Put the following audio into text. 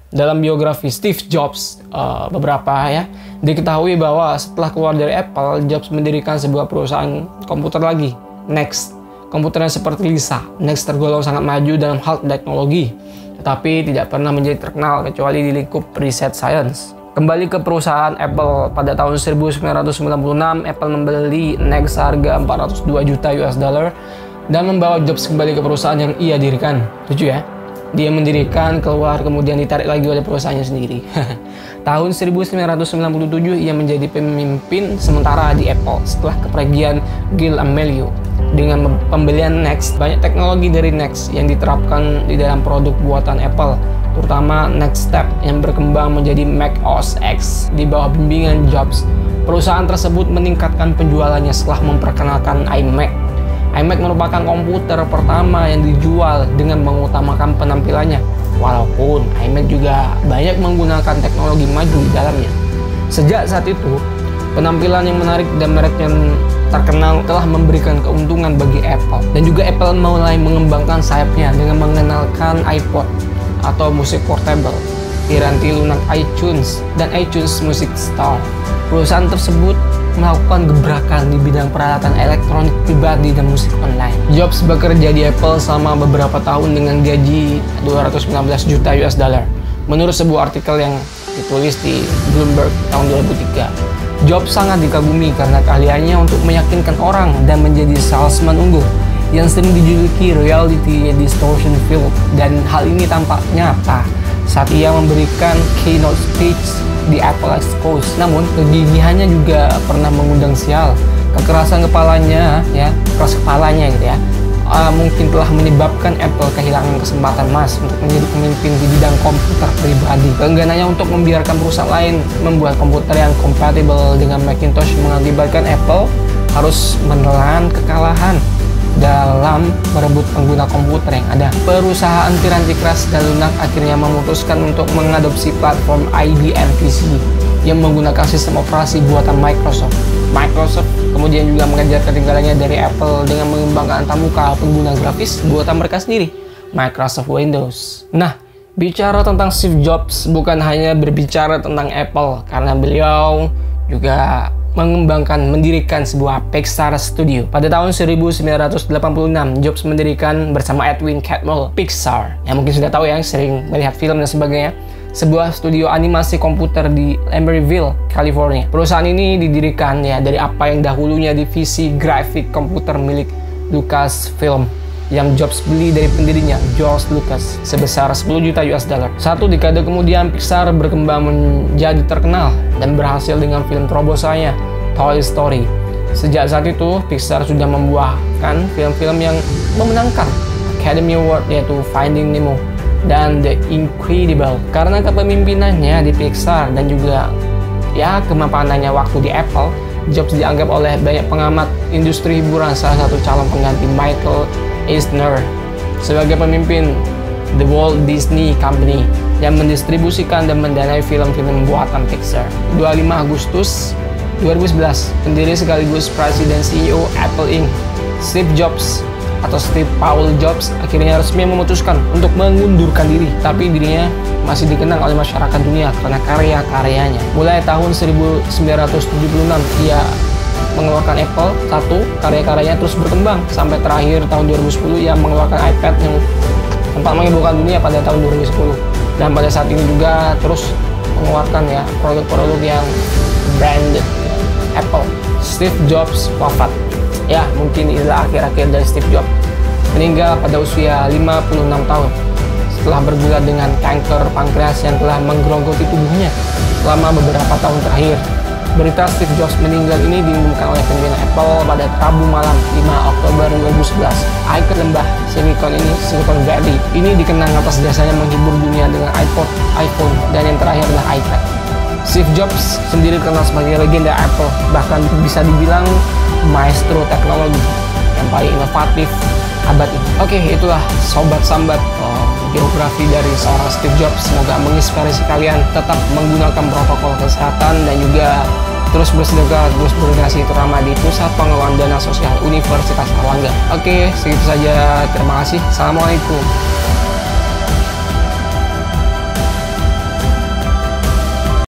Dalam biografi Steve Jobs, beberapa ya, diketahui bahwa setelah keluar dari Apple, Jobs mendirikan sebuah perusahaan komputer lagi, Next. Komputernya seperti Lisa, Next tergolong sangat maju dalam hal teknologi, tetapi tidak pernah menjadi terkenal kecuali di lingkup riset science. Kembali ke perusahaan Apple, pada tahun 1996, Apple membeli Next seharga 402 juta US dollar dan membawa Jobs kembali ke perusahaan yang ia dirikan. Lucu ya? Dia mendirikan, keluar, kemudian ditarik lagi oleh perusahaannya sendiri. Tahun 1997, ia menjadi pemimpin sementara di Apple setelah kepergian Gil Amelio. Dengan pembelian Next, banyak teknologi dari Next yang diterapkan di dalam produk buatan Apple, terutama Next Step yang berkembang menjadi Mac OS X di bawah bimbingan Jobs. Perusahaan tersebut meningkatkan penjualannya setelah memperkenalkan iMac. iMac merupakan komputer pertama yang dijual dengan mengutamakan penampilannya, walaupun iMac juga banyak menggunakan teknologi maju di dalamnya. Sejak saat itu, penampilan yang menarik dan merek yang terkenal telah memberikan keuntungan bagi Apple. Dan juga Apple mulai mengembangkan sayapnya dengan mengenalkan iPod atau musik portable, piranti lunak iTunes, dan iTunes Music Store. Perusahaan tersebut melakukan gebrakan di bidang peralatan elektronik pribadi dan musik online. Jobs bekerja di Apple selama beberapa tahun dengan gaji 219 juta US dollar. Menurut sebuah artikel yang ditulis di Bloomberg tahun 2003, Jobs sangat dikagumi karena keahliannya untuk meyakinkan orang dan menjadi salesman unggul yang sering dijuluki reality distortion field, dan hal ini tampak nyata saat ia memberikan keynote speech di Apple Expo. Namun kegigihannya juga pernah mengundang sial. Kekerasan kepalanya, ya, keras kepalanya gitu ya, mungkin telah menyebabkan Apple kehilangan kesempatan emas untuk menjadi pemimpin di bidang komputer pribadi. Keengganannya untuk membiarkan perusahaan lain membuat komputer yang kompatibel dengan Macintosh mengakibatkan Apple harus menelan kekalahan dalam merebut pengguna komputer yang ada. Perusahaan piranti keras dan lunak akhirnya memutuskan untuk mengadopsi platform IBM PC yang menggunakan sistem operasi buatan Microsoft. Microsoft kemudian juga mengejar ketinggalannya dari Apple dengan mengembangkan antamuka pengguna grafis buatan mereka sendiri, Microsoft Windows. Nah, bicara tentang Steve Jobs bukan hanya berbicara tentang Apple, karena beliau juga mendirikan sebuah Pixar Studio. Pada tahun 1986, Jobs mendirikan bersama Edwin Catmull Pixar, yang mungkin sudah tahu ya, yang sering melihat film dan sebagainya, sebuah studio animasi komputer di Emeryville, California. Perusahaan ini didirikan ya dari apa yang dahulunya divisi grafik komputer milik Lucasfilm yang Jobs beli dari pendirinya, George Lucas, sebesar 10 juta US dollar. Satu dekade kemudian, Pixar berkembang menjadi terkenal dan berhasil dengan film terobosannya, Toy Story. Sejak saat itu, Pixar sudah membuahkan film-film yang memenangkan Academy Award, yaitu Finding Nemo dan The Incredible. Karena kepemimpinannya di Pixar dan juga ya kemapanannya waktu di Apple, Jobs dianggap oleh banyak pengamat industri hiburan salah satu calon pengganti Michael Eisner sebagai pemimpin The Walt Disney Company yang mendistribusikan dan mendanai film-film buatan Pixar. 25 Agustus 2011, pendiri sekaligus presiden CEO Apple Inc., Steve Jobs atau Steve Paul Jobs akhirnya resmi memutuskan untuk mengundurkan diri, tapi dirinya masih dikenang oleh masyarakat dunia karena karya-karyanya. Mulai tahun 1976, ia mengeluarkan Apple 1, karya-karyanya terus berkembang sampai terakhir tahun 2010 ia mengeluarkan iPad yang sempat menghiburkan dunia pada tahun 2010, dan pada saat ini juga terus mengeluarkan ya produk-produk yang branded Apple. Steve Jobs wafat. Ya, mungkin inilah akhir-akhir dari Steve Jobs. Meninggal pada usia 56 tahun setelah bergulat dengan kanker pankreas yang telah menggerogoti tubuhnya selama beberapa tahun terakhir. Berita Steve Jobs meninggal ini diumumkan oleh pimpinan Apple pada Rabu malam 5 Oktober 2011. Ikon lembah Silicon ini, Silicon Valley, ini dikenang atas jasanya menghibur dunia dengan iPod, iPhone, dan yang terakhir adalah iPad. Steve Jobs sendiri dikenal sebagai legenda Apple, bahkan bisa dibilang maestro teknologi yang paling inovatif abad ini. Oke, itulah sobat sambat biografi dari seorang Steve Jobs. Semoga menginspirasi kalian tetap menggunakan protokol kesehatan dan juga terus bersedekah, terus berdonasi, terutama di Pusat Pengelolaan Dana Sosial Universitas Erlangga. Oke, segitu saja. Terima kasih. Assalamualaikum.